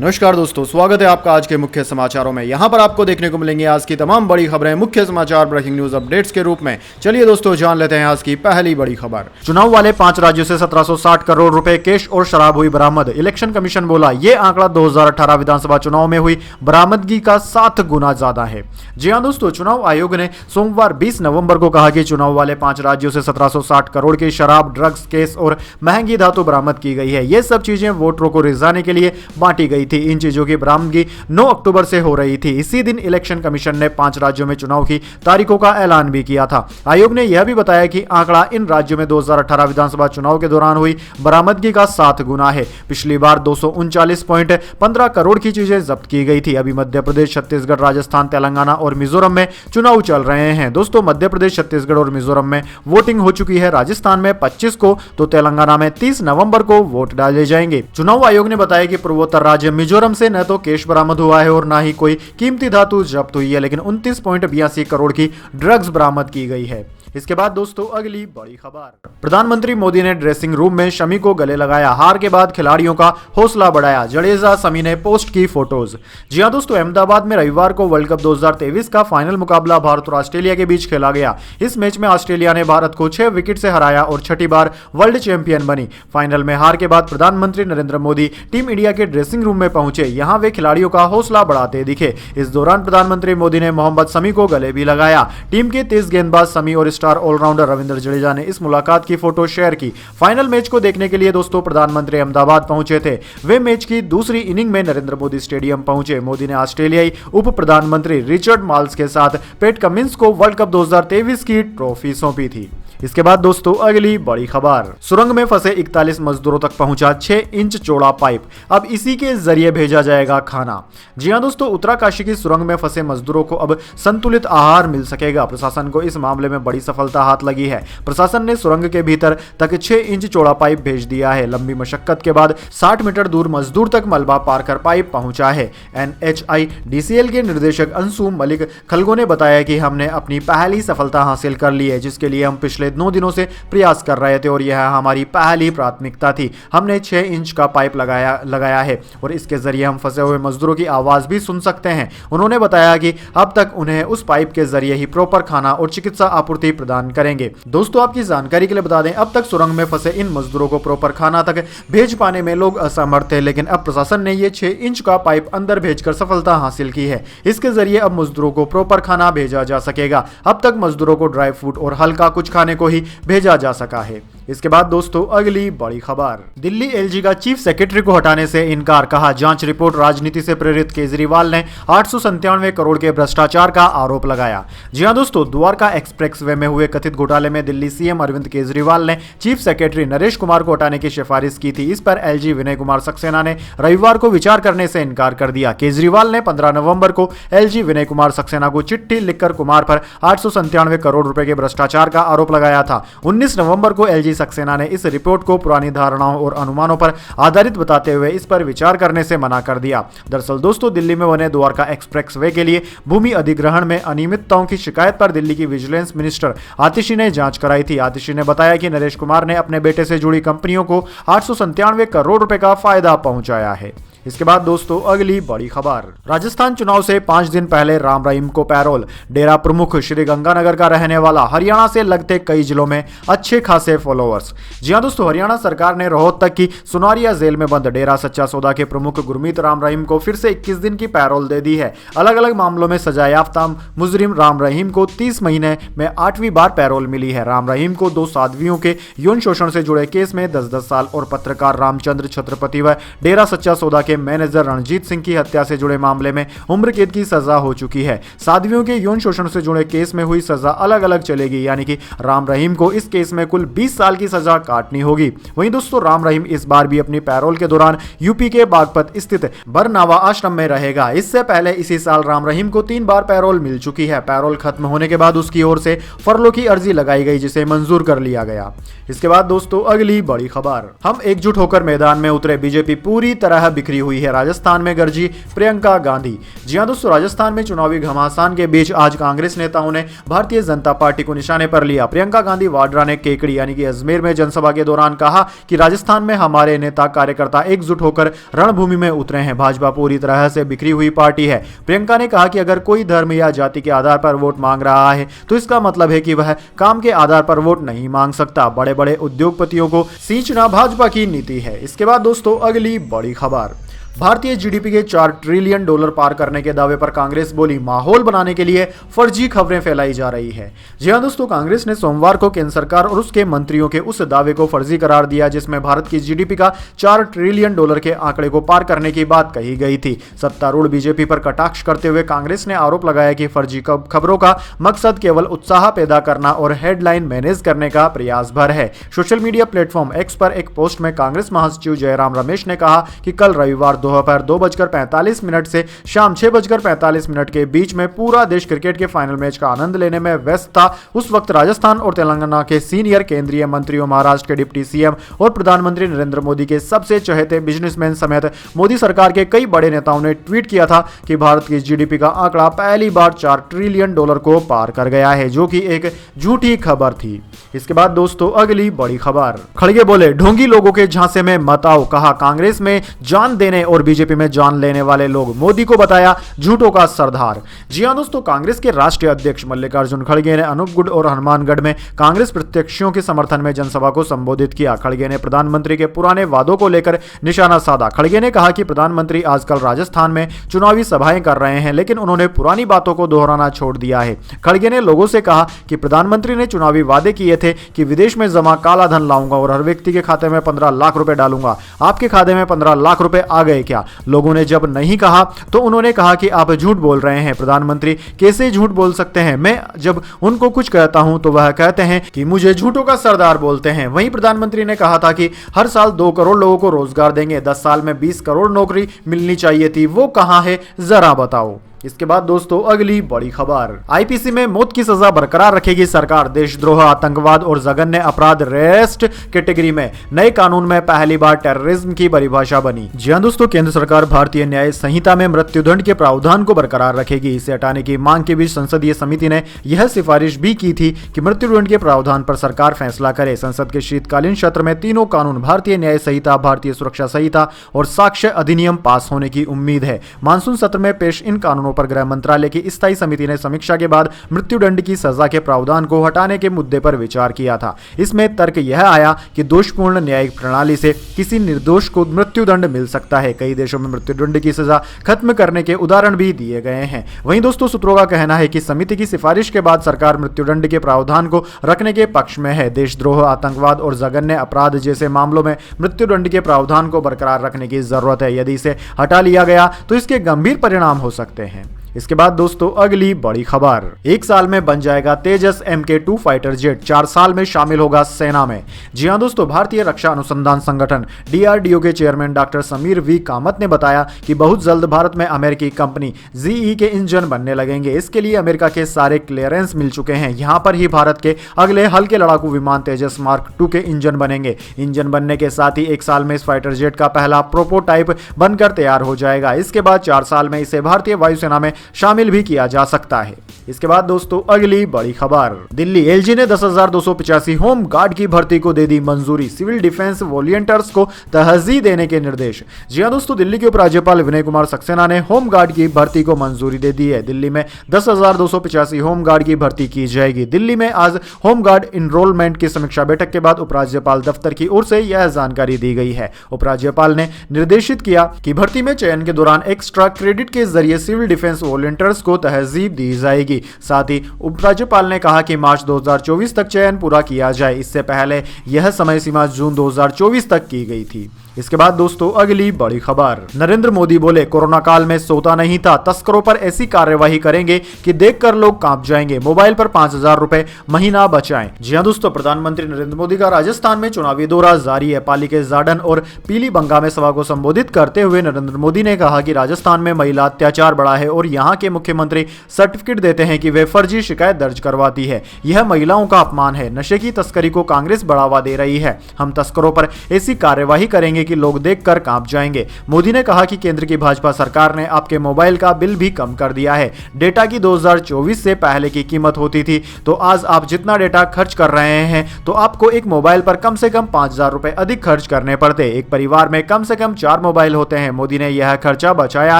नमस्कार दोस्तों, स्वागत है आपका आज के मुख्य समाचारों में। यहां पर आपको देखने को मिलेंगे आज की तमाम बड़ी खबरें मुख्य समाचार ब्रेकिंग न्यूज अपडेट्स के रूप में। चलिए दोस्तों, जान लेते हैं आज की पहली बड़ी खबर। चुनाव वाले 5 राज्यों से 1760 करोड़ रुपए कैश और शराब हुई बरामद। इलेक्शन कमीशन बोला ये आंकड़ा 2018 विधानसभा चुनाव में हुई बरामदगी का 7 गुना ज्यादा है। जी हाँ दोस्तों, चुनाव आयोग ने सोमवार 20 नवंबर को कहा कि चुनाव वाले 5 राज्यों से 1760 करोड़ की शराब, ड्रग्स, केस और महंगी धातु बरामद की गई है। ये सब चीजें वोटरों को रिझाने के लिए बांटी गई थी। इन चीजों की बरामदगी 9 अक्टूबर से हो रही थी। इसी दिन इलेक्शन कमीशन ने 5 राज्यों में चुनाव की तारीखों का ऐलान भी किया था। आयोग ने यह भी बताया कि आंकड़ा इन राज्यों में 2018 विधानसभा चुनाव के दौरान हुई बरामदगी का 7 गुना है। पिछली बार 239.15 करोड़ की चीजें जब्त की गई थी। अभी मध्य प्रदेश, छत्तीसगढ़, राजस्थान, तेलंगाना और मिजोरम में चुनाव चल रहे हैं। दोस्तों, मध्य प्रदेश, छत्तीसगढ़ और मिजोरम में वोटिंग हो चुकी है। राजस्थान में 25 को तो तेलंगाना में 30 नवंबर को वोट डाले जाएंगे। चुनाव आयोग ने बताया कि पूर्वोत्तर राज्य मिजोरम से न तो कैश बरामद हुआ है और न ही कोई कीमती धातु जब्त हुई है, लेकिन 29.82 करोड़ की ड्रग्स बरामद की गई है। इसके बाद दोस्तों, अगली बड़ी खबर। प्रधानमंत्री मोदी ने ड्रेसिंग रूम में शमी को गले लगाया। हार के बाद खिलाड़ियों का हौसला बढ़ाया। जडेजा, शमी ने पोस्ट की फोटोज। जी हां दोस्तों, अहमदाबाद में रविवार को वर्ल्ड कप 2023 का फाइनल मुकाबला भारत और ऑस्ट्रेलिया के बीच खेला गया। इस मैच में ऑस्ट्रेलिया ने भारत को 6 विकेट से हराया और छठी बार वर्ल्ड चैंपियन बनी। फाइनल में हार के बाद प्रधानमंत्री नरेंद्र मोदी टीम इंडिया के ड्रेसिंग रूम में पहुंचे। यहां वे खिलाड़ियों का हौसला बढ़ाते दिखे। इस दौरान प्रधानमंत्री मोदी ने मोहम्मद शमी को गले भी लगाया। टीम के तेज गेंदबाज शमी और स्टार ऑलराउंडर रविंद्र जडेजा ने इस मुलाकात की फोटो शेयर की। फाइनल मैच को देखने के लिए दोस्तों प्रधानमंत्री अहमदाबाद पहुंचे थे। वे मैच की दूसरी इनिंग में नरेंद्र मोदी स्टेडियम पहुंचे। मोदी ने ऑस्ट्रेलियाई उप प्रधानमंत्री रिचर्ड मार्ल्स के साथ पैट कमिंस को वर्ल्ड कप 2023 की ट्रॉफी सौंपी थी। इसके बाद दोस्तों, अगली बड़ी खबर। सुरंग में फंसे 41 मजदूरों तक पहुंचा 6 इंच चौड़ा पाइप। अब इसी के जरिए भेजा जाएगा खाना। जी हां दोस्तों, उत्तराकाशी की सुरंग में फंसे मजदूरों को अब संतुलित आहार मिल सकेगा। प्रशासन को इस मामले में बड़ी सफलता हाथ लगी है। प्रशासन ने सुरंग के भीतर तक 6 इंच चौड़ा पाइप भेज दिया है। लंबी मशक्कत के बाद 60 मीटर दूर मजदूर तक मलबा पार कर पाइप पहुंचा है। NHIDCL के निर्देशक अंशु मलिक खलगो ने बताया कि हमने अपनी पहली सफलता हासिल कर ली है, जिसके लिए हम पिछले 9 दिनों से प्रयास कर रहे थे और यह हमारी पहली प्राथमिकता थी। हमने 6 इंच का पाइप लगाया है और इसके जरिए हम फंसे हुए मजदूरों की आवाज भी सुन सकते हैं। उन्होंने बताया कि अब तक उन्हें उस पाइप के जरिए ही प्रॉपर खाना और चिकित्सा आपूर्ति प्रदान करेंगे। दोस्तों, आपकी जानकारी के लिए बता दें, अब तक सुरंग में फंसे इन मजदूरों को प्रॉपर खाना तक भेज पाने में लोग असमर्थ थे, लेकिन अब प्रशासन ने ये 6 इंच का पाइप अंदर भेजकर सफलता हासिल की है। इसके जरिए अब मजदूरों को प्रॉपर खाना भेजा जा सकेगा। अब तक मजदूरों को ड्राई फ्रूट और हल्का कुछ खाने को ही भेजा जा सका है। इसके बाद दोस्तों, अगली बड़ी खबर। दिल्ली LG का चीफ सेक्रेटरी को हटाने से इनकार, कहा जांच रिपोर्ट राजनीति से प्रेरित। केजरीवाल ने 897 करोड़ के भ्रष्टाचार का आरोप लगाया। जी हां दोस्तों, द्वारका एक्सप्रेसवे में हुए कथित घोटाले में दिल्ली CM अरविंद केजरीवाल ने चीफ सेक्रेटरी नरेश कुमार को हटाने की सिफारिश की थी। इस पर LG विनय कुमार सक्सेना ने रविवार को विचार करने से इनकार कर दिया। केजरीवाल ने 15 नवंबर को LG विनय कुमार सक्सेना को चिट्ठी लिखकर कुमार पर 897 करोड़ रुपए के भ्रष्टाचार का आरोप लगाया था। 19 नवंबर को LG सक्सेना ने इस रिपोर्ट को पुरानी धारणाओं और अनुमानों पर आधारित बताते हुए इस पर विचार करने से मना कर दिया। दरअसल दोस्तों, दिल्ली में बने द्वारका एक्सप्रेसवे के लिए भूमि अधिग्रहण में अनियमितताओं की शिकायत पर दिल्ली की विजिलेंस मिनिस्टर आतिशी ने जांच कराई थी। आतिशी ने बताया कि नरेश कुमार ने अपने बेटे से जुड़ी कंपनियों को 897 करोड़ रुपए का फायदा पहुंचाया है। इसके बाद दोस्तों, अगली बड़ी खबर। राजस्थान चुनाव से 5 दिन पहले राम रहीम को पैरोल। डेरा प्रमुख श्री गंगानगर का रहने वाला हरियाणा से लगते कई जिलों में अच्छे खासे फॉलोअर्स। जी हां दोस्तों, हरियाणा सरकार ने रोहतक की सुनारिया जेल में बंद डेरा सच्चा सौदा के प्रमुख गुरमीत राम रहीम को फिर से 21 दिन की पैरोल दे दी है। अलग अलग मामलों में सजा याफ्ता मुजरिम राम रहीम को 30 महीने में 8वीं बार पैरोल मिली है। राम रहीम को 2 साध्वियों के यौन शोषण से जुड़े केस में 10-10 साल और पत्रकार रामचंद्र छत्रपति व डेरा सच्चा सौदा के मैनेजर रणजीत सिंह की हत्या से जुड़े मामले में उम्र कैद की सजा हो चुकी है। साध्वियों के यौन शोषण से जुड़े केस में हुई सजा अलग अलग चलेगी, यानी कि राम रहीम को इस केस में कुल 20 साल की सजा काटनी होगी। वहीं दोस्तों, राम रहीम इस बार भी अपनी पैरोल के दौरान यूपी के बागपत स्थित बरनावा आश्रम में रहेगा। इससे पहले इसी साल राम रहीम को 3 बार पैरोल मिल चुकी है। पैरोल खत्म होने के बाद उसकी ओर से फरलो की अर्जी लगाई गई, जिसे मंजूर कर लिया गया। इसके बाद दोस्तों, अगली बड़ी खबर। हम एकजुट होकर मैदान में उतरे, बीजेपी पूरी तरह बिखरी हुई है। राजस्थान में गरजी प्रियंका गांधी। जी हां दोस्तों, राजस्थान में चुनावी घमासान के बीच आज कांग्रेस नेताओं ने भारतीय जनता पार्टी को निशाने पर लिया। प्रियंका गांधी वाड्रा ने केकड़ी यानी कि अजमेर में जनसभा के दौरान कहा कि राजस्थान में हमारे नेता कार्यकर्ता एकजुट होकर रणभूमि में उतरे हैं। भाजपा पूरी तरह से बिखरी हुई पार्टी है। प्रियंका ने कहा कि अगर कोई धर्म या जाति के आधार पर वोट मांग रहा है तो इसका मतलब है कि वह काम के आधार पर वोट नहीं मांग सकता। बड़े बड़े उद्योगपतियों को सींचना भाजपा की नीति है। इसके बाद दोस्तों अगली बड़ी खबर, भारतीय जीडीपी के $4 ट्रिलियन पार करने के दावे पर कांग्रेस बोली, माहौल बनाने के लिए फर्जी खबरें फैलाई जा रही है। जी हां दोस्तों, कांग्रेस ने सोमवार को केंद्र सरकार और उसके मंत्रियों के उस दावे को फर्जी करार दिया जिसमें भारत की जीडीपी का $4 ट्रिलियन के आंकड़े को पार करने की बात कही गई थी। सत्तारूढ़ बीजेपी पर कटाक्ष करते हुए कांग्रेस ने आरोप लगाया कि फर्जी खबरों का मकसद केवल उत्साह पैदा करना और हेडलाइन मैनेज करने का प्रयास भर है। सोशल मीडिया प्लेटफॉर्म एक्स पर एक पोस्ट में कांग्रेस महासचिव जयराम रमेश ने कहा कि कल रविवार दोपहर 2:45 से शाम 6:45 के बीच में पूरा देश क्रिकेट के फाइनल मैच का आनंद लेने में व्यस्त था। उस वक्त राजस्थान और तेलंगाना के सीनियर केंद्रीय मंत्रियों, महाराष्ट्र के डिप्टी सीएम और प्रधानमंत्री नरेंद्र मोदी के सबसे चहेते बिजनेसमैन समेत मोदी सरकार के कई बड़े नेताओं ने ट्वीट किया था कि भारत की जीडीपी का आंकड़ा पहली बार $4 ट्रिलियन को पार कर गया है, जो कि एक झूठी खबर थी। इसके बाद दोस्तों अगली बड़ी खबर, खड़गे बोले ढोंगी लोगों के झांसे में मत आओ, कहा कांग्रेस में जान देने और बीजेपी में जान लेने वाले लोग, मोदी को बताया झूठों का सरदार। जी हां दोस्तों, कांग्रेस के राष्ट्रीय अध्यक्ष मल्लिकार्जुन खड़गे ने अनूपगढ़ और हनुमानगढ़ में कांग्रेस प्रत्याशियों के समर्थन में जनसभा को संबोधित किया। खड़गे ने प्रधानमंत्री के पुराने वादों को लेकर निशाना साधा। खड़गे ने कहा कि प्रधानमंत्री आजकल राजस्थान में चुनावी सभाएं कर रहे हैं, लेकिन उन्होंने पुरानी बातों को दोहराना छोड़ दिया है। खड़गे ने लोगों से कहा कि प्रधानमंत्री ने चुनावी वादे किए थे कि विदेश में जमा काला धन लाऊंगा और हर व्यक्ति के खाते में 15 लाख रुपए डालूंगा। आपके खाते में 15 लाख रुपए आ गए क्या? लोगों ने जब नहीं कहा तो उन्होंने कहा कि आप झूठ बोल रहे हैं। प्रधानमंत्री कैसे झूठ बोल सकते हैं? मैं जब उनको कुछ कहता हूं तो वह कहते हैं कि मुझे झूठों का सरदार बोलते हैं। वहीं प्रधानमंत्री ने कहा था कि हर साल 2 करोड़ लोगों को रोजगार देंगे। 10 साल में 20 करोड़ नौकरी मिलनी चाहिए थी, वो कहां है जरा बताओ। इसके बाद दोस्तों अगली बड़ी खबर, आईपीसी में मौत की सजा बरकरार रखेगी सरकार। देशद्रोह, आतंकवाद और जघन्य अपराध रेस्ट कैटेगरी में नए कानून में पहली बार टेररिज्म की परिभाषा बनी। जी हां दोस्तों, केंद्र सरकार भारतीय न्याय संहिता में मृत्युदंड के प्रावधान को बरकरार रखेगी। इसे हटाने की मांग के बीच संसदीय समिति ने यह सिफारिश भी की थी कि मृत्युदंड के प्रावधान पर सरकार फैसला करे। संसद के शीतकालीन सत्र में तीनों कानून, भारतीय न्याय संहिता, भारतीय सुरक्षा संहिता और साक्ष्य अधिनियम पास होने की उम्मीद है। मानसून सत्र में पेश इन कानूनों पर गृह मंत्रालय की स्थायी समिति ने समीक्षा के बाद मृत्युदंड की सजा के प्रावधान को हटाने के मुद्दे पर विचार किया था। इसमें तर्क यह आया कि दोषपूर्ण न्यायिक प्रणाली से किसी निर्दोष को मृत्युदंड मिल सकता है। कई देशों में मृत्युदंड की सजा खत्म करने के उदाहरण भी दिए गए हैं। वहीं दोस्तों सूत्रों का कहना है कि समिति की सिफारिश के बाद सरकार मृत्युदंड के प्रावधान को रखने के पक्ष में है। देशद्रोह, आतंकवाद और जघन्य अपराध जैसे मामलों में मृत्युदंड के प्रावधान को बरकरार रखने की जरूरत है। यदि इसे हटा लिया गया तो इसके गंभीर परिणाम हो सकते हैं। इसके बाद दोस्तों अगली बड़ी खबर, 1 साल में बन जाएगा तेजस MK2 फाइटर जेट, 4 साल में शामिल होगा सेना में। जी हां दोस्तों, भारतीय रक्षा अनुसंधान संगठन DRDO के chairman doctor Sameer V Kamat ने बताया कि बहुत जल्द भारत में अमेरिकी कंपनी GE के इंजन बनने लगेंगे। इसके लिए अमेरिका के सारे क्लियरेंस मिल चुके हैं। यहां पर ही भारत के अगले हल्के लड़ाकू विमान तेजस मार्क 2 के इंजन बनेंगे। इंजन बनने के साथ ही 1 साल में इस फाइटर जेट का पहला प्रोटोटाइप बनकर तैयार हो जाएगा। इसके बाद 4 साल में इसे भारतीय वायुसेना में शामिल भी किया जा सकता है। इसके बाद दोस्तों अगली बड़ी खबर, दिल्ली LG ने 10,285 होम गार्ड की भर्ती को दे दी मंजूरी। सिविल डिफेंस वॉलंटियर्स को तरजीह देने के निर्देश। जी हां दोस्तों, दिल्ली के उपराज्यपाल विनय कुमार सक्सेना ने होम गार्ड की भर्ती को मंजूरी दे दी है। दिल्ली में 10,285 होम गार्ड की भर्ती की जाएगी। दिल्ली में आज होम गार्ड इनरोलमेंट की समीक्षा बैठक के बाद उपराज्यपाल दफ्तर की ओर से यह जानकारी दी गई है। उपराज्यपाल ने निर्देशित किया कि भर्ती में चयन के दौरान एक्स्ट्रा क्रेडिट के जरिए सिविल डिफेंस वॉलंटियर्स को तरजीह दी जाएगी। साथ ही उपराज्यपाल ने कहा कि मार्च 2024 तक चयन पूरा किया जाए। इससे पहले यह समय सीमा जून 2024 तक की गई थी। इसके बाद दोस्तों अगली बड़ी खबर, नरेंद्र मोदी बोले कोरोना काल में सोता नहीं था, तस्करों पर ऐसी कार्यवाही करेंगे कि देखकर लोग कांप जाएंगे। मोबाइल पर 5,000 रुपए महीना बचाएं। जी हां दोस्तों, प्रधानमंत्री नरेंद्र मोदी का राजस्थान में चुनावी दौरा जारी है। पाली के जाडन और पीलीबंगा में सभा को संबोधित करते हुए नरेंद्र मोदी ने कहा कि राजस्थान में महिला अत्याचार बढ़ा है और यहाँ के मुख्यमंत्री सर्टिफिकेट देते हैं कि वे फर्जी शिकायत दर्ज करवाती है। यह महिलाओं का अपमान है। नशे की तस्करी को कांग्रेस बढ़ावा दे रही है। हम तस्करों पर ऐसी कार्यवाही करेंगे है कि लोग देखकर कांप जाएंगे। मोदी ने कहा कि केंद्र की भाजपा सरकार ने आपके मोबाइल का बिल भी कम कर दिया है। डेटा की 2024 से पहले की कीमत होती थी, तो आज आप जितना डेटा खर्च कर रहे हैं तो आपको एक मोबाइल पर कम से कम 5,000 रुपए अधिक खर्च करने पड़ते। एक परिवार में कम से कम 4 मोबाइल होते हैं। मोदी ने यह खर्चा बचाया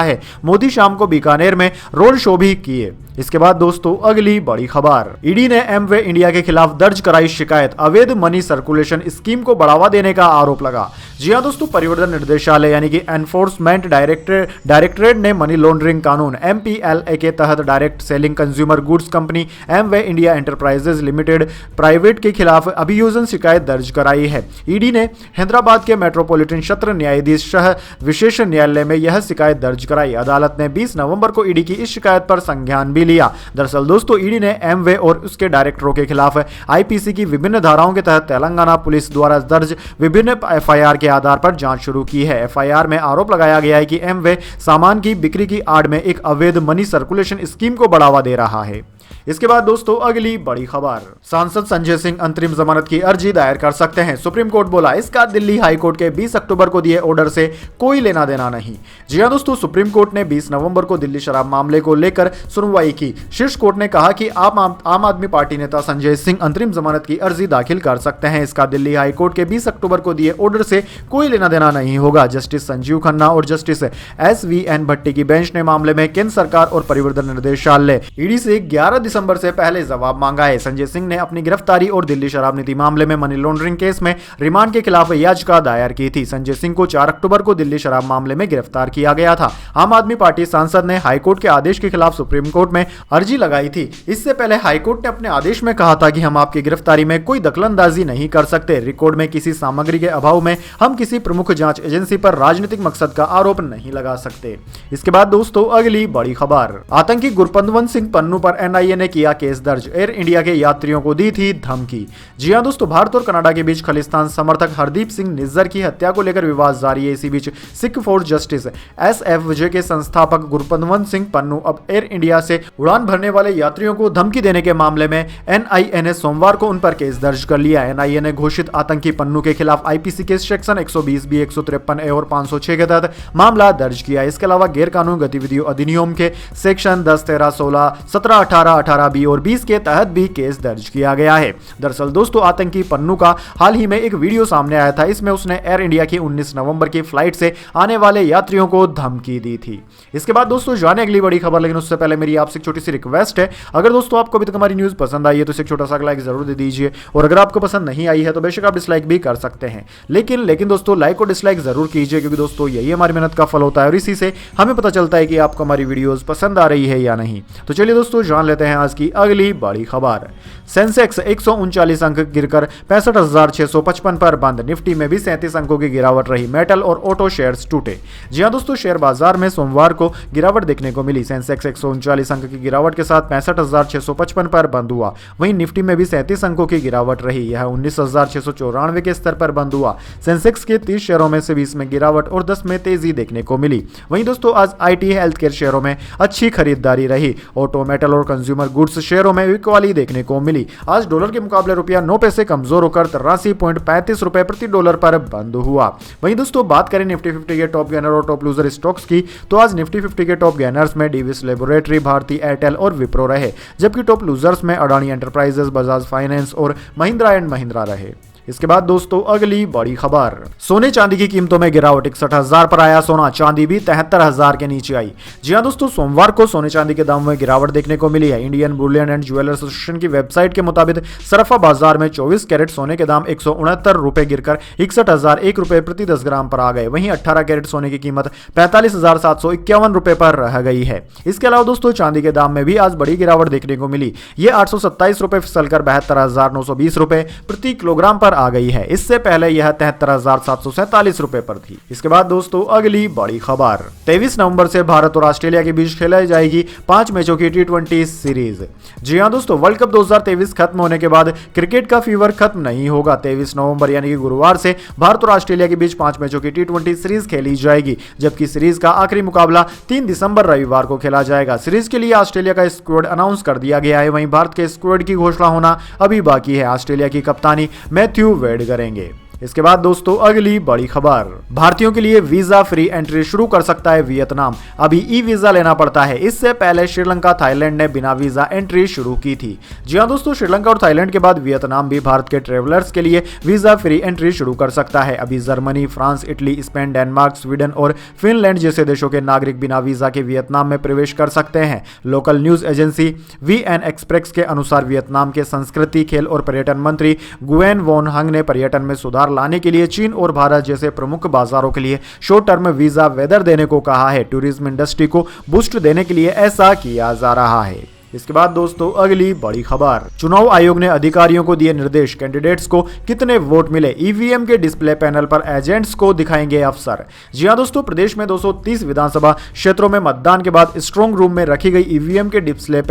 है। मोदी शाम को बीकानेर में रोड शो भी किए। इसके बाद दोस्तों अगली बड़ी खबर, ईडी ने एमवे इंडिया के खिलाफ दर्ज कराई शिकायत, अवैध मनी सर्कुलेशन स्कीम को बढ़ावा देने का आरोप लगा। जी हां दोस्तों, परिवर्तन निर्देशालय यानी कि एनफोर्समेंट डायरेक्टरेट ने मनी लॉन्ड्रिंग कानून एमपीएलए के तहत direct selling consumer goods company Amway India enterprises limited private के खिलाफ अभियोजन शिकायत दर्ज कराई है। ईडी ने हैदराबाद के मेट्रोपॉलिटन सत्र न्यायाधीश शाह विशेष न्यायालय में यह शिकायत दर्ज कराई। अदालत ने 20 नवंबर को ईडी की इस शिकायत पर संज्ञान भी लिया। दरअसल दोस्तों, ईडी ने एमवे और उसके डायरेक्टरों के खिलाफ आईपीसी की विभिन्न धाराओं के तहत तेलंगाना पुलिस द्वारा दर्ज विभिन्न एफआईआर के आधार पर जांच शुरू की है। एफआईआर में आरोप लगाया गया है कि एमवे सामान की बिक्री की आड़ में एक अवैध मनी सर्कुलेशन स्कीम को बढ़ावा दे रहा है। इसके बाद दोस्तों अगली बड़ी खबर, सांसद संजय सिंह अंतरिम जमानत की अर्जी दायर कर सकते हैं, सुप्रीम कोर्ट बोला। इसका दिल्ली हाई कोर्ट के 20 अक्टूबर को दिए ऑर्डर से कोई लेना देना नहीं। जी हां दोस्तों, सुप्रीम कोर्ट ने 20 नवंबर को दिल्ली शराब मामले को लेकर सुनवाई की। शीर्ष कोर्ट ने कहा कि आम आदमी पार्टी नेता संजय सिंह अंतरिम जमानत की अर्जी दाखिल कर सकते हैं। इसका दिल्ली हाई कोर्ट के 20 अक्टूबर को दिए ऑर्डर से कोई लेना देना नहीं होगा। जस्टिस संजीव खन्ना और जस्टिस SVN भट्टी की बेंच ने मामले में केंद्र सरकार और परिवर्तन निर्देशालय ईडी से 11 दिसंबर से पहले जवाब मांगा है। संजय सिंह ने अपनी गिरफ्तारी और दिल्ली शराब नीति मामले में मनी लॉन्ड्रिंग केस में रिमांड के खिलाफ याचिका दायर की थी। संजय सिंह को 4 अक्टूबर को दिल्ली शराब मामले में गिरफ्तार किया गया था। आम आदमी पार्टी सांसद ने हाईकोर्ट के आदेश के खिलाफ सुप्रीम कोर्ट में अर्जी लगाई थी। इससे पहले हाईकोर्ट ने अपने आदेश में कहा था कि हम आपकी गिरफ्तारी में कोई दखलंदाजी नहीं कर सकते। रिकॉर्ड में किसी सामग्री के अभाव में हम किसी प्रमुख जांच एजेंसी पर राजनीतिक मकसद का आरोप नहीं लगा सकते। इसके बाद दोस्तों अगली बड़ी खबर, आतंकी गुरपतवंत सिंह पन्नू पर एनआईए ने किया केस दर्ज, एयर इंडिया के यात्रियों को दी थी धमकी। जी हां दोस्तों, भारत और कनाडा के बीच खालिस्तान समर्थक हरदीप सिंह निज्जर की हत्या को लेकर विवाद जारी है। इसी बीच सिख फॉर जस्टिस SFJ के संस्थापक गुरपतवंत सिंह पन्नू अब एयर इंडिया से उड़ान भरने वाले यात्रियों को धमकी देने के मामले में एनआईए ने सोमवार को उन पर केस दर्ज कर लिया। एनआईए ने घोषित आतंकी पन्नू के खिलाफ आईपीसी के सेक्शन 120B, 153A और 506 के तहत मामला दर्ज किया। इसके अलावा गैर कानूनी गतिविधियों अधिनियम के सेक्शन 10, 13, 16, 17, 18, 18B और 20 के तहत भी केस दर्ज किया गया है। दरअसल दोस्तों, आतंकी पन्नू का हाल ही में एक वीडियो सामने आया था। इसमें उसने एयर इंडिया की 19 नवंबर की फ्लाइट से आने वाले यात्रियों को धमकी दी थी। इसके बाद दोस्तों जाने अगली बड़ी खबर, लेकिन उससे पहले मेरी आपसे एक छोटी सी रिक्वेस्ट है, अगर दोस्तों आपको अभी तक हमारी न्यूज पसंद आई है तो इसे एक छोटा सा लाइक जरूर दे दीजिए, और अगर आपको पसंद नहीं आई है तो बेशक आप डिसलाइक भी कर सकते हैं। लेकिन दोस्तों लाइक और डिसलाइक जरूर कीजिए, क्योंकि दोस्तों यही हमारी मेहनत का फल होता है और इसी से हमें पता चलता है कि आपको हमारी वीडियोस पसंद आ रही है या नहीं। तो चलिए दोस्तों जान लेते हैं आज की अगली बड़ी खबर। सेंसेक्स 139 अंक गिरकर 65,655 पर बंद, निफ्टी में भी 37 अंकों की गिरावट रही। मेटल और ऑटो शेयर्स टूटे। जी हां दोस्तों, शेयर बाजार में सोमवार को गिरावट देखने को मिली। सेंसेक्स 139 अंक की गिरावट के साथ 65,655 पर बंद हुआ। वहीं निफ्टी में भी 37 अंकों की गिरावट रही। यह 19,694 के स्तर पर बंद हुआ। सेंसेक्स के 30 शेयरों में से 20 में गिरावट और 10 में तेजी देखने को मिली। वहीं दोस्तों आज IT हेल्थ केयर शेयरों में अच्छी खरीदारी रही। ऑटो, मेटल और कंज्यूमर गुड्स शेयरों में बिकवाली देखने को मिली। आज डॉलर के मुकाबले रुपया 9 पैसे कमजोर होकर 83.35 रुपए प्रति डॉलर पर बंद हुआ। वहीं दोस्तों बात करें निफ्टी 50 के टॉप गेनर और टॉप लूजर स्टॉक्स की, तो आज निफ्टी 50 के टॉप गेनर्स में डिविस लेबोरेटरी, भारती एयरटेल और विप्रो रहे, जबकि टॉप लूजर्स में अडानी एंटरप्राइजेस, बजाज फाइनेंस और महिंद्रा एंड महिंद्रा रहे। इसके बाद दोस्तों अगली बड़ी खबर, सोने चांदी की कीमतों में गिरावट, 61,000 पर आया सोना, चांदी भी 73,000 के नीचे आई। जी हां दोस्तों, सोमवार को सोने चांदी के दाम में गिरावट देखने को मिली है। Indian Boolean and jeweller association की वेबसाइट के मुताबिक सराफा बाजार में 24 कैरेट सोने के दाम 169 रुपए गिरकर 61,001 रुपए प्रति 10 ग्राम पर आ गए। वहीं 18 कैरेट सोने की कीमत 45,751 रुपए पर रह गई है। इसके अलावा दोस्तों चांदी के दाम में भी आज बड़ी गिरावट देखने को मिली। ये 827 रुपए फिसलकर 72,920 रुपए प्रति किलोग्राम पर आ गई है। इससे पहले यह 73,747 रुपए पर थी। इसके बाद दोस्तों अगली बड़ी खबर, 23 नवंबर से भारत और ऑस्ट्रेलिया के बीच खेलाई जाएगी 5 मैचों की T20 सीरीज। जी हां दोस्तों, वर्ल्ड कप 2023 खत्म होने के बाद क्रिकेट का फीवर खत्म नहीं होगा। 23 नवंबर यानी कि गुरुवार से भारत और ऑस्ट्रेलिया के बीच 5 मैचों की T20 सीरीज खेली जाएगी, जबकि सीरीज का आखिरी मुकाबला 3 दिसंबर रविवार को खेला जाएगा। सीरीज के लिए ऑस्ट्रेलिया का स्क्वाड अनाउंस कर दिया गया है। वहीं भारत के स्क्वाड की घोषणा होना अभी बाकी है। ऑस्ट्रेलिया की कप्तानी मैथ्यू वेड करेंगे। इसके बाद दोस्तों अगली बड़ी खबर, भारतीयों के लिए वीजा फ्री एंट्री शुरू कर सकता है वियतनाम। अभी ई वीजा लेना पड़ता है। इससे पहले श्रीलंका, थाईलैंड ने बिना वीजा एंट्री शुरू की थी। जी हां दोस्तों, श्रीलंका और थाईलैंड के बाद वियतनाम भी भारत के ट्रेवलर्स के लिए वीजा फ्री एंट्री शुरू कर सकता है। अभी Germany, France, Italy, Spain, Denmark, Sweden और फिनलैंड जैसे देशों के नागरिक बिना वीजा के वियतनाम में प्रवेश कर सकते हैं। Local news agency VN Express के अनुसार वियतनाम के संस्कृति, खेल और पर्यटन मंत्री गुएन वोन हंग ने पर्यटन में सुधार लाने के लिए चीन और भारत जैसे प्रमुख बाजारों के लिए शॉर्ट टर्म वीजा वेदर देने को कहा है। टूरिज्म इंडस्ट्री को बूस्ट देने के लिए ऐसा किया जा रहा है। इसके बाद दोस्तों अगली बड़ी खबर, चुनाव आयोग ने अधिकारियों को दिए निर्देश, कैंडिडेट्स को कितने वोट मिले ईवीएम के डिस्प्ले पैनल पर एजेंट्स को दिखाएंगे अफसर। जी हां दोस्तों, प्रदेश में 230 विधानसभा क्षेत्रों में मतदान के बाद स्ट्रांग रूम में रखी गई ईवीएम के डिस्प्ले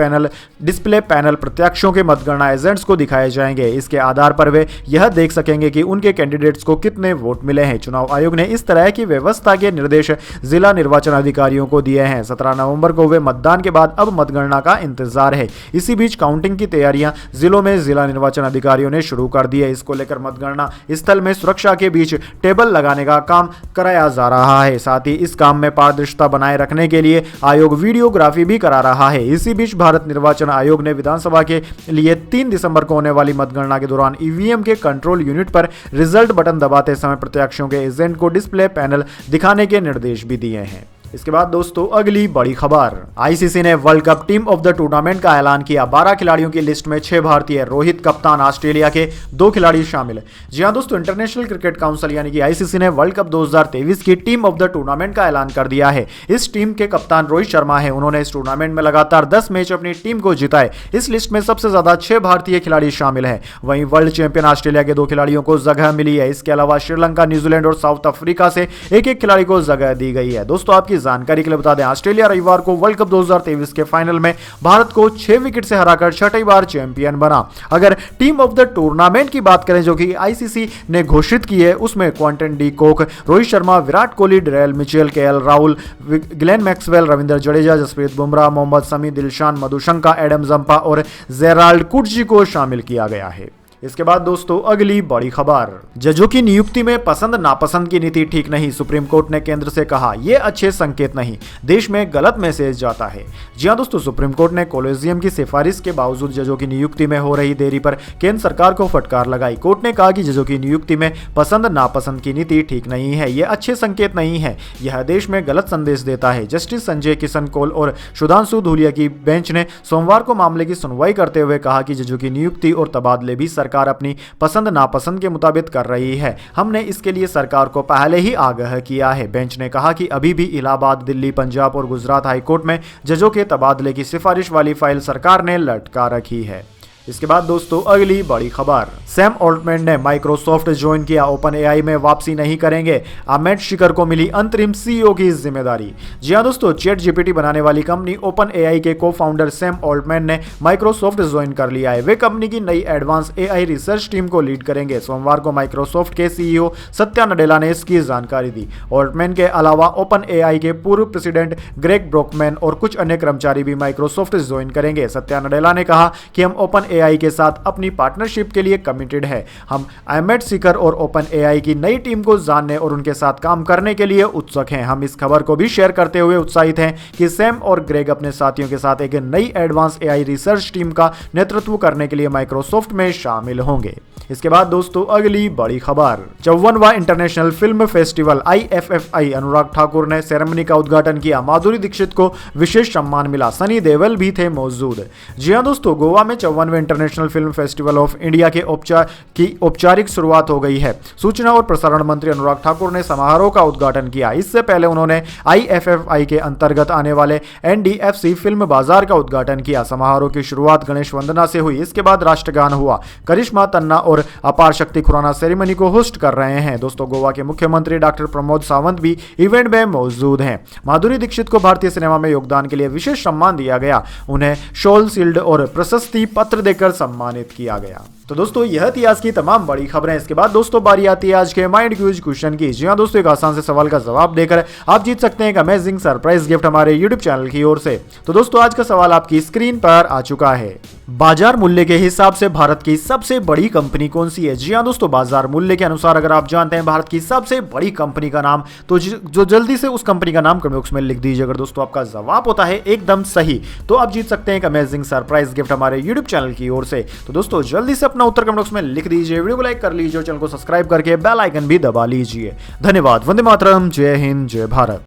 पैनल प्रत्याशियों के मतगणना एजेंट्स को दिखाए जाएंगे। इसके आधार पर वे यह देख सकेंगे कि उनके कैंडिडेट्स को कितने वोट मिले हैं। चुनाव आयोग ने इस तरह की व्यवस्था के निर्देश जिला निर्वाचन अधिकारियों को दिए हैं। 17 नवंबर को हुए मतदान के बाद अब मतगणना का इंतजार है। इसी बीच काउंटिंग की तैयारियां जिलों में जिला निर्वाचन अधिकारियों ने शुरू कर दी है। इसको लेकर मतगणना स्थल में सुरक्षा के बीच टेबल लगाने का काम कराया जा रहा है। साथ ही इस काम में पारदर्शिता बनाए रखने के लिए आयोग वीडियोग्राफी भी करा रहा है। इसी बीच भारत निर्वाचन आयोग ने विधानसभा के लिए 3 दिसंबर को होने वाली मतगणना के दौरान ईवीएम के कंट्रोल यूनिट पर रिजल्ट बटन दबाते समय प्रत्याशियों के एजेंट को डिस्प्ले पैनल दिखाने के निर्देश भी दिए हैं। इसके बाद दोस्तों अगली बड़ी खबर, आईसीसी ने world cup team of the tournament का ऐलान किया। 12 खिलाड़ियों की लिस्ट में 6 भारतीय, रोहित कप्तान, ऑस्ट्रेलिया के 2 खिलाड़ी शामिल। जी हां दोस्तों, इंटरनेशनल क्रिकेट काउंसिल यानी कि आईसीसी ने वर्ल्ड कप 2023 की टीम ऑफ द टूर्नामेंट का ऐलान कर दिया है। इस टीम के कप्तान रोहित शर्मा है। उन्होंने इस टूर्नामेंट में लगातार 10 मैच अपनी टीम को जिताए। इस लिस्ट में सबसे ज्यादा 6 भारतीय खिलाड़ी शामिल हैं। वहीं वर्ल्ड चैंपियन ऑस्ट्रेलिया के 2 खिलाड़ियों को जगह मिली है। इसके अलावा श्रीलंका, न्यूजीलैंड और साउथ अफ्रीका से एक खिलाड़ी को जगह दी गई है। दोस्तों आपकी जानकारी के लिए बता दें, ऑस्ट्रेलिया रविवार को वर्ल्ड कप 2023 के फाइनल में भारत को 6 विकेट से हराकर छठी बार चैंपियन बना। अगर टीम ऑफ द टूर्नामेंट की बात करें जो कि आईसीसी ने घोषित की है, उसमें Quinton de Kock, Rohit Sharma, Virat Kohli, Daryl Mitchell, KL Rahul, Glenn Maxwell, Ravindra Jadeja, Jasprit Bumrah, Mohammed Shami, Dilshan Madushanka, Adam Zampa और जेराल्ड कुर्जी को शामिल किया गया है। इसके बाद दोस्तों अगली बड़ी खबर, जजों की नियुक्ति में पसंद नापसंद की नीति ठीक नहीं, सुप्रीम कोर्ट ने केंद्र से कहा। यह अच्छे संकेत नहीं, देश में गलत मैसेज जाता है। जी हां दोस्तों, सुप्रीम कोर्ट ने कॉलेजियम की सिफारिश के बावजूद जजों की नियुक्ति में हो रही देरी पर केंद्र सरकार को फटकार लगाई। कोर्ट ने कहा कि जजों की नियुक्ति में पसंद नापसंद की नीति ठीक नहीं है, यह अच्छे संकेत नहीं है, यह देश में गलत संदेश देता है। जस्टिस संजय किशन कौल और सुधांशु धूलिया की बेंच ने सोमवार को मामले की सुनवाई करते हुए कहा कि जजों की नियुक्ति और तबादले भी सरकार अपनी पसंद नापसंद के मुताबिक कर रही है। हमने इसके लिए सरकार को पहले ही आगाह किया है। बेंच ने कहा कि अभी भी इलाहाबाद, दिल्ली, पंजाब और गुजरात हाईकोर्ट में जजों के तबादले की सिफारिश वाली फाइल सरकार ने लटका रखी है। इसके बाद दोस्तों अगली बड़ी खबर, सैम ऑल्टमैन ने माइक्रोसॉफ्ट ज्वाइन किया, ओपन एआई में वापसी नहीं करेंगे। अमित शिखर को मिली अंतरिम सीईओ की जिम्मेदारी। जी हां दोस्तों, चैट जीपीटी बनाने वाली कंपनी ओपन एआई के को फाउंडर सैम ऑल्टमैन ने माइक्रोसॉफ्ट ज्वाइन कर लिया है। वे कंपनी की नई एडवांस एआई रिसर्च टीम को लीड करेंगे। सोमवार को माइक्रोसॉफ्ट के सीईओ सत्या नडेला ने इसकी जानकारी दी। ऑल्टमैन के अलावा ओपन एआई के पूर्व प्रेसिडेंट ग्रेग ब्रोकमैन और कुछ अन्य कर्मचारी भी माइक्रोसॉफ्ट ज्वाइन करेंगे। सत्या नडेला ने कहा कि हम ओपन एआई के साथ अपनी पार्टनरशिप के लिए कमिटेड है। हम अमित शिखर और ओपन एआई की नई टीम को जानने और उनके साथ काम करने के लिए उत्सुक हैं। हम इस खबर को भी शेयर करते हुए उत्साहित हैं कि सैम और ग्रेग अपने साथियों के साथ एक नई एडवांस एआई रिसर्च टीम का नेतृत्व करने के लिए माइक्रोसॉफ्ट में शामिल होंगे। इसके बाद दोस्तों अगली बड़ी खबर, 54वां international film festival IFFI Anurag Thakur ने सेरेमनी का उद्घाटन किया। माधुरी दीक्षित को विशेष सम्मान मिला, सनी देओल भी थे मौजूद। जी हां दोस्तों, गोवा में 54वें international film festival of India के औपचारिक शुरुआत हो गई है। सूचना और प्रसारण मंत्री अनुराग ठाकुर ने समारोह का उद्घाटन किया। इससे पहले उन्होंने IFFI के अंतर्गत आने वाले NDFC फिल्म बाजार का उद्घाटन किया। समारोह की शुरुआत गणेश वंदना से हुई। इसके बाद राष्ट्रगान हुआ। करिश्मा तन्ना और अपार शक्ति खुराना सेरेमनी को होस्ट कर रहे हैं। दोस्तों, गोवा के मुख्यमंत्री डॉक्टर प्रमोद सावंत भी इवेंट में मौजूद हैं। माधुरी दीक्षित को भारतीय सिनेमा में योगदान के लिए विशेष सम्मान दिया गया। उन्हें शॉल, शील्ड और प्रशस्ति पत्र देकर सम्मानित किया गया। तो दोस्तों यह थी आज की तमाम बड़ी खबरें। इसके बाद दोस्तों बारी आती है आज के माइंड क्यूज क्वेश्चन की। जी हाँ दोस्तों, एक आसान से सवाल का जवाब देकर आप जीत सकते हैं एक अमेजिंग सरप्राइज गिफ्ट हमारे यूट्यूब चैनल की ओर से। तो दोस्तों आज का सवाल आपकी स्क्रीन पर आ चुका है। बाजार मूल्य के हिसाब से भारत की सबसे बड़ी कंपनी कौन सी है? जी हाँ दोस्तों, बाजार मूल्य के अनुसार अगर आप जानते हैं भारत की सबसे बड़ी कंपनी का नाम, तो जो जल्दी से उस कंपनी का नाम कमेंट बॉक्स में लिख दीजिए। अगर दोस्तों आपका जवाब होता है एकदम सही तो आप जीत सकते हैं एक अमेजिंग सरप्राइज गिफ्ट हमारे यूट्यूब चैनल की ओर से। तो दोस्तों जल्दी से अपना उत्तर कमेंट बॉक्स में लिख दीजिए, वीडियो को लाइक कर लीजिए और चैनल को सब्सक्राइब करके बेल आइकन भी दबा लीजिए। धन्यवाद। वंदे मातरम। जय हिंद, जय भारत।